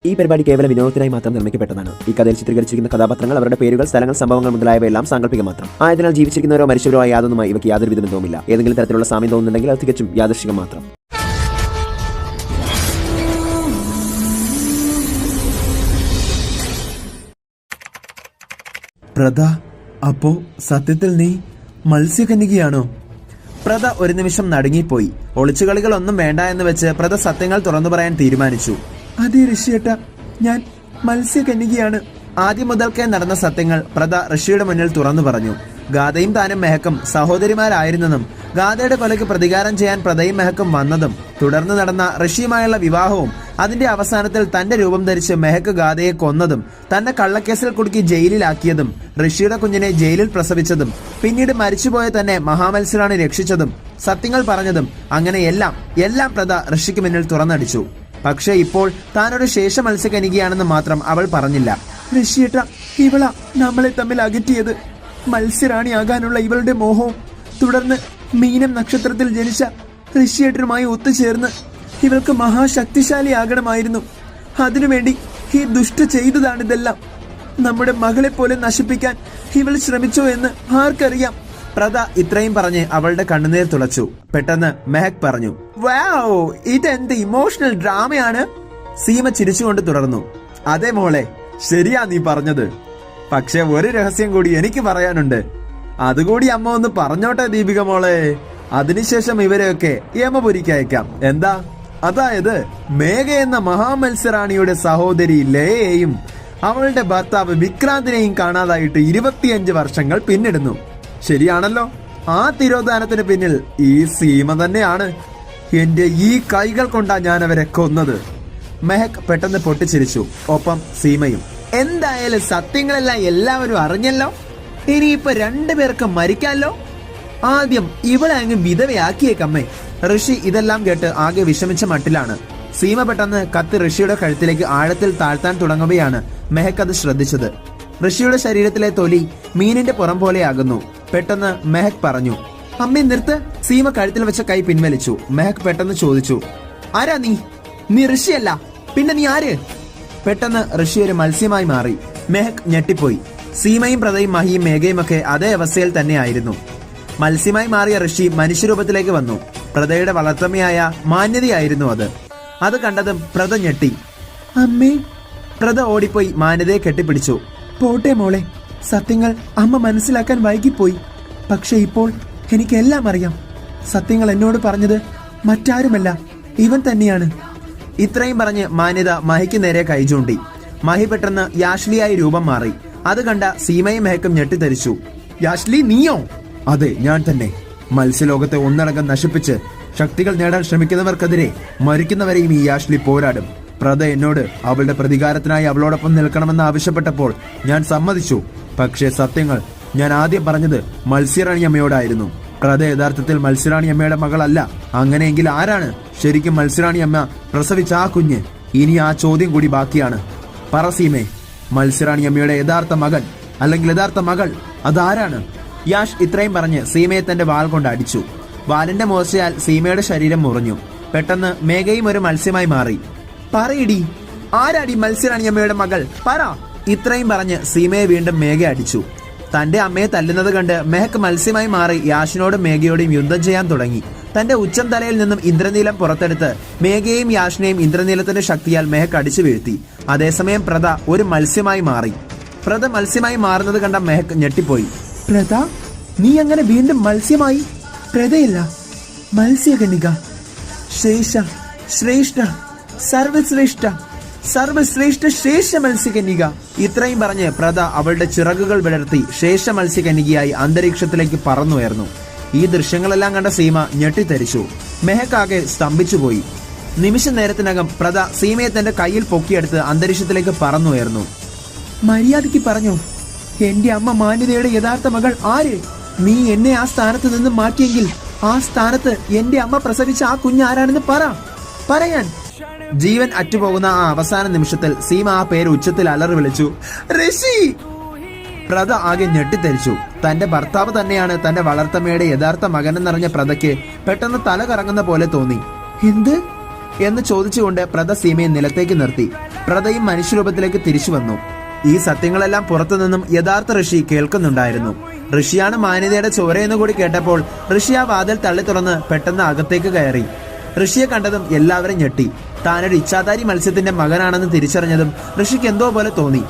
ഈ പരിപാടി കേവലം വിനോദത്തിനായി മാത്രം നിർമ്മിക്കപ്പെട്ടതാണ്. ഈ കഥയിൽ ചിത്രീകരിച്ചിരിക്കുന്ന കഥാപാത്രങ്ങൾ, അവരുടെ പേരുകൾ, സ്ഥലങ്ങൾ, സംഭവങ്ങൾ മുതലായവയെല്ലാം സാങ്കല്പികം മാത്രം ആയതിനാൽ ജീവിച്ചിരിക്കുന്നവരോ മരിച്ചവരോ ആയ യാതൊന്നുമായി ഇവയ്ക്ക് യാതൊരു വിധ ബന്ധവുമില്ല. ഏതെങ്കിലും തരത്തിലുള്ള സാമ്യം തോന്നുന്നുണ്ടെങ്കിൽ അത് തികച്ചും യാദൃശ്ചികം മാത്രം. പ്രദ, അപ്പോ സത്യത്തിൽ നീ മത്സ്യകന്യകയാണോ? പ്രദ ഒരു നിമിഷം നടുങ്ങിപ്പോയി. ഒളിച്ചുകളികളൊന്നും വേണ്ട എന്ന് വെച്ച് പ്രദ സത്യങ്ങൾ തുറന്നു പറയാൻ തീരുമാനിച്ചു. അതെ ഋഷിയേട്ട, ഞാൻ മത്സ്യകന്യകയാണ്. ആദ്യം മുതൽക്കേ നടന്ന സത്യങ്ങൾ പ്രദ ഋഷിയുടെ മുന്നിൽ തുറന്നു പറഞ്ഞു. ഗാഥയും താനും മെഹക്കും സഹോദരിമാരായിരുന്നെന്നും ഗാഥയുടെ കൊലയ്ക്ക് പ്രതികാരം ചെയ്യാൻ പ്രദയും മെഹക്കും വന്നതും തുടർന്ന് നടന്ന ഋഷിയുമായുള്ള വിവാഹവും അതിന്റെ അവസാനത്തിൽ തന്റെ രൂപം ധരിച്ച് മെഹക്ക് ഗാഥയെ കൊന്നതും തന്നെ കള്ളക്കേസിൽ കുടുക്കി ജയിലിലാക്കിയതും ഋഷിയുടെ കുഞ്ഞിനെ ജയിലിൽ പ്രസവിച്ചതും പിന്നീട് മരിച്ചുപോയ തന്നെ മഹാമത്സ്യറാണി രക്ഷിച്ചതും സത്യങ്ങൾ പറഞ്ഞതും അങ്ങനെ എല്ലാം പ്രദ ഋഷിക്ക് മുന്നിൽ തുറന്നടിച്ചു. പക്ഷേ ഇപ്പോൾ താനൊരു ശേഷ മത്സ്യകന്യകയാണെന്ന് മാത്രം അവൾ പറഞ്ഞില്ല. ഋഷിയേട്ട, ഇവളാ നമ്മളെ തമ്മിൽ അകറ്റിയത്. മത്സ്യറാണിയാകാനുള്ള ഇവളുടെ മോഹവും തുടർന്ന് മീനം നക്ഷത്രത്തിൽ ജനിച്ച ഋഷിയേട്ടനുമായി ഒത്തുചേർന്ന് ഇവൾക്ക് മഹാശക്തിശാലിയാകണമായിരുന്നു. അതിനുവേണ്ടി ഈ ദുഷ്ട ചെയ്തതാണിതെല്ലാം. നമ്മുടെ മകളെ പോലെ നശിപ്പിക്കാൻ ഇവൾ ശ്രമിച്ചോ എന്ന് ആർക്കറിയാം. പ്രദ ഇത്രയും പറഞ്ഞ് അവളുടെ കണ്ണുനീർ തുളച്ചു. പെട്ടെന്ന് മെഹക് പറഞ്ഞു, വാവ്, ഇതെന്ത് ഇമോഷണൽ ഡ്രാമയാണ്. സീമ ചിരിച്ചുകൊണ്ട് തുടർന്നു, അതെ മോളെ, ശരിയാ നീ പറഞ്ഞത്. പക്ഷെ ഒരു രഹസ്യം കൂടി എനിക്ക് പറയാനുണ്ട്. അതുകൂടി അമ്മ ഒന്ന് പറഞ്ഞോട്ടെ ദീപിക മോളെ. അതിനുശേഷം ഇവരെയൊക്കെ യമപുരിക്ക് അയക്കാം. എന്താ? അതായത് മേഘ എന്ന മഹാമത്സ്യറാണിയുടെ സഹോദരി ലയയെയും അവളുടെ ഭർത്താവ് വിക്രാന്തിനെയും കാണാതായിട്ട് 25 വർഷങ്ങൾ പിന്നിടുന്നു. ശരിയാണല്ലോ? ആ തിരോധാനത്തിന് പിന്നിൽ ഈ സീമ തന്നെയാണ്. എന്റെ ഈ കൈകൾ കൊണ്ടാ ഞാൻ അവരെ കൊന്നത്. മെഹക് പെട്ടെന്ന് പൊട്ടിച്ചിരിച്ചു. ഒപ്പം സീമയും. എന്തായാലും സത്യങ്ങളെല്ലാം എല്ലാവരും അറിഞ്ഞല്ലോ. ഇനിയിപ്പൊ 2 പേർക്ക് മരിക്കാമല്ലോ. ആദ്യം ഇവളെ അങ്ങ് വിധവയാക്കിയേക്കമ്മേ. ഋഷി ഇതെല്ലാം കേട്ട് ആകെ വിഷമിച്ച മട്ടിലാണ്. സീമ പെട്ടെന്ന് കത്തി ഋഷിയുടെ കഴുത്തിലേക്ക് ആഴത്തിൽ താഴ്ത്താൻ തുടങ്ങുകയാണ്. മെഹക് അത് ശ്രദ്ധിച്ചത്. ഋഷിയുടെ ശരീരത്തിലെ തൊലി മീനിന്റെ പുറം പോലെയാകുന്നു. പെട്ടെന്ന് മെഹക് പറഞ്ഞു, അമ്മേ നിർത്ത്. സീമ കഴുത്തിൽ വെച്ച കൈ പിൻവലിച്ചു. മെഹക് പെട്ടെന്ന് ചോദിച്ചു, ആരാ നീ? നീ ഋഷിയല്ല, പിന്നെ നീ ആര്? പെട്ടെന്ന് ഋഷി ഒരു മത്സ്യമായി മാറി. മെഹക് ഞെട്ടിപ്പോയി. സീമയും പ്രദയും മഹിയും മേഘയും ഒക്കെ അതേ അവസ്ഥയിൽ തന്നെയായിരുന്നു. മത്സ്യമായി മാറിയ ഋഷി മനുഷ്യരൂപത്തിലേക്ക് വന്നു. പ്രദയുടെ വളർത്തമ്മയായ മാന്യതയായിരുന്നു അത്. അത് കണ്ടതും പ്രദ ഞെട്ടി. അമ്മേ. പ്രദ ഓടിപ്പോയി മാന്യതയെ കെട്ടിപ്പിടിച്ചു. പോട്ടെ മോളെ, സത്യങ്ങൾ അമ്മ മനസ്സിലാക്കാൻ വൈകിപ്പോയി. പക്ഷെ ഇപ്പോൾ എനിക്കെല്ലാം അറിയാം. സത്യങ്ങൾ എന്നോട് പറഞ്ഞത് മറ്റാരുമല്ല, ഇവൻ തന്നെയാണ്. ഇത്രയും പറഞ്ഞ് മാന്യത മഹിക്ക് നേരെ കൈ ചൂണ്ടി. മഹി പെട്ടെന്ന് യാഷ്ലിയായി രൂപം മാറി. അത് കണ്ട സീമയും മെഹക്കും ഞെട്ടിത്തരിച്ചു. യാഷ്ലി, നീയോ? അതെ, ഞാൻ തന്നെ. മത്സ്യലോകത്തെ ഒന്നടങ്കം നശിപ്പിച്ച് ശക്തികൾ നേടാൻ ശ്രമിക്കുന്നവർക്കെതിരെ മരിക്കുന്നവരെയും ഈ യാഷ്ലി പോരാടും. പ്രദ എന്നോട് അവളുടെ പ്രതികാരത്തിനായി അവളോടൊപ്പം നിൽക്കണമെന്ന് ആവശ്യപ്പെട്ടപ്പോൾ ഞാൻ സമ്മതിച്ചു. പക്ഷേ സത്യങ്ങൾ ഞാൻ ആദ്യം പറഞ്ഞത് മത്സ്യറാണി അമ്മയോടായിരുന്നു. പ്രദ യഥാർത്ഥത്തിൽ മത്സ്യറാണി അമ്മയുടെ മകളല്ല. അങ്ങനെയെങ്കിൽ ആരാണ് ശരിക്കും മത്സ്യറാണി അമ്മ പ്രസവിച്ച ആ കുഞ്ഞ്? ഇനി ആ ചോദ്യം കൂടി ബാക്കിയാണ്. പറ സീമേ, മത്സ്യറാണി അമ്മയുടെ യഥാർത്ഥ മകൻ അല്ലെങ്കിൽ യഥാർത്ഥ മകൾ അതാരാണ്? യാഷ് ഇത്രയും പറഞ്ഞ് സീമയെ തന്റെ വാൾ കൊണ്ട് അടിച്ചു. വാലിന്റെ മോശയാൽ സീമയുടെ ശരീരം മുറിഞ്ഞു. പെട്ടെന്ന് മേഘയും ഒരു മത്സ്യമായി മാറി. പറയിടി, ആരാടി മത്സ്യറാണി അമ്മയുടെ മകൾ? പറ. ഇത്രയും പറഞ്ഞ് സീമയെ വീണ്ടും മേഘ അടിച്ചു. തന്റെ അമ്മയെ തല്ലുന്നത് കണ്ട് മെഹക് മത്സ്യമായി മാറി യാഷിനോടും മേഘയോടും യുദ്ധം ചെയ്യാൻ തുടങ്ങി. തന്റെ ഉച്ചം തലയിൽ നിന്നും ഇന്ദ്രനീലം പുറത്തെടുത്ത് മേഘയെയും യാഷിനെയും ഇന്ദ്രനീലത്തിന്റെ ശക്തിയാൽ മെഹക് അടിച്ചു വീഴ്ത്തി. അതേസമയം പ്രദ ഒരു മത്സ്യമായി മാറി. പ്രദ മത്സ്യമായി മാറുന്നത് കണ്ട മെഹക് ഞെട്ടിപ്പോയി. പ്രദ, നീ അങ്ങനെ വീണ്ടും മത്സ്യമായി? പ്രദയല്ല, മത്സ്യകന്യക. ശേഷ, ശ്രേഷ്ഠ, സർവശ്രേഷ്ഠ, സർവശ്രേഷ്ഠ ശേഷ മത്സ്യകന്യക. ഇത്രയും പറഞ്ഞ് പ്രദ അവളുടെ ചിറകുകൾ വിടർത്തി ശേഷ മത്സ്യകന്യകയായി അന്തരീക്ഷത്തിലേക്ക് പറന്നുയർന്നു. ഈ ദൃശ്യങ്ങളെല്ലാം കണ്ട സീമ ഞെട്ടിത്തരിച്ചു. മെഹക്കാകെ സ്തംഭിച്ചുപോയി. നിമിഷ നേരത്തിനകം പ്രദ സീമയെ തന്റെ കയ്യിൽ പൊക്കിയെടുത്ത് അന്തരീക്ഷത്തിലേക്ക് പറന്നുയർന്നു. മര്യാദയ്ക്ക് പറഞ്ഞോ, എന്റെ അമ്മ മാന്യതയുടെ യഥാർത്ഥ മകൾ ആര്? നീ എന്നെ ആ സ്ഥാനത്ത് നിന്ന് മാറ്റിയെങ്കിൽ ആ സ്ഥാനത്ത് എന്റെ അമ്മ പ്രസവിച്ച ആ കുഞ്ഞ് ആരാണെന്ന് പറയാൻ. ജീവൻ അറ്റുപോകുന്ന ആ അവസാന നിമിഷത്തിൽ സീമ ആ പേര് ഉച്ചത്തിൽ അലറി വിളിച്ചു, ഋഷി. പ്രദ ആകെ ഞെട്ടിത്തരിച്ചു. തന്റെ ഭർത്താവ് തന്നെയാണ് തന്റെ വളർത്തമ്മയുടെ യഥാർത്ഥ മകനെന്നറിഞ്ഞ പ്രദയ്ക്ക് പെട്ടെന്ന് തല കറങ്ങുന്ന പോലെ തോന്നി. എന്ത്? എന്ന് ചോദിച്ചുകൊണ്ട് പ്രത സീമയെ നിലത്തേക്ക് നിർത്തി. പ്രതയും മനുഷ്യരൂപത്തിലേക്ക് തിരിച്ചു വന്നു. ഈ സത്യങ്ങളെല്ലാം പുറത്തുനിന്നും യഥാർത്ഥ ഋഷി കേൾക്കുന്നുണ്ടായിരുന്നു. ഋഷിയാണ് മാന്യതയുടെ ചോരയെന്ന് കൂടി കേട്ടപ്പോൾ ഋഷി ആ വാതിൽ തള്ളി തുറന്ന് പെട്ടെന്ന് അകത്തേക്ക് കയറി. ഋഷിയെ കണ്ടതും എല്ലാവരും ഞെട്ടി. താനൊരു ഇച്ഛാധാരി മത്സ്യത്തിന്റെ മകനാണെന്ന് തിരിച്ചറിഞ്ഞതും ഋഷിക്ക് എന്തോ പോലെ തോന്നി.